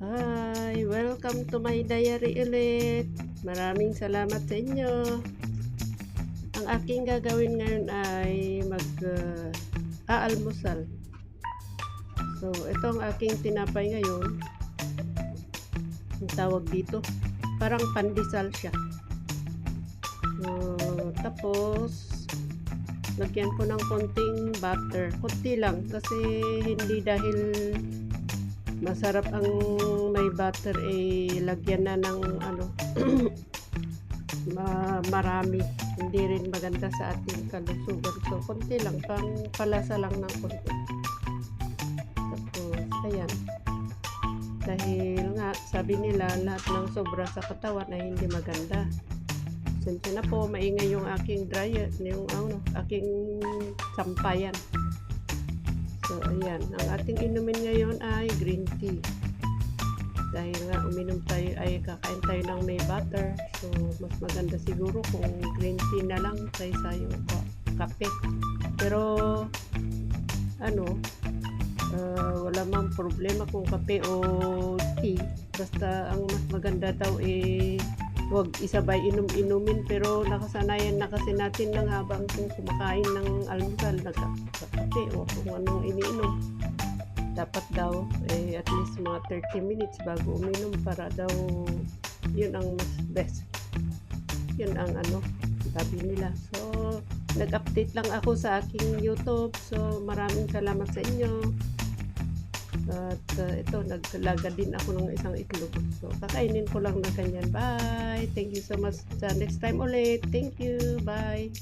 Hi! Welcome to my diary ulit. Maraming salamat sa inyo. Ang aking gagawin ngayon ay aalmusal. So, ito ang aking tinapay ngayon. Ang tawag dito, parang pandesal siya. So, tapos, lagyan ko ng konting butter. Kunti lang kasi hindi dahil masarap ang may butter lagyan na ng marami, hindi rin maganda sa ating kalusugan. So konti lang, pang palasa lang ng konti. Tapos ayan, dahil nga sabi nila lahat ng sobra sa katawan ay hindi maganda. Sensya na po, maingay yung aking dryer, yung aking sampayan. So, ayan. Ang ating inumin ngayon ay green tea. Dahil nga uminom tayo ay kakain tayo ng may butter. So, mas maganda siguro kung green tea na lang kaysa yung kape. Pero, wala mang problema kung kape o tea. Basta ang mas maganda daw huwag isabay inumin, pero nakasanayan na kasi natin ng habang kumakain ng almusal, nagkakape o kung anong iniinom. Dapat daw at least mga 30 minutes bago uminom para daw yun ang mas best. Yun ang sabi nila. So, nag-update lang ako sa aking YouTube. So, maraming salamat sa inyo. At ito, naglaga din ako ng isang itlog. So, kakainin ko lang na ganyan. Bye! Thank you so much. Sa next time ulit. Thank you. Bye!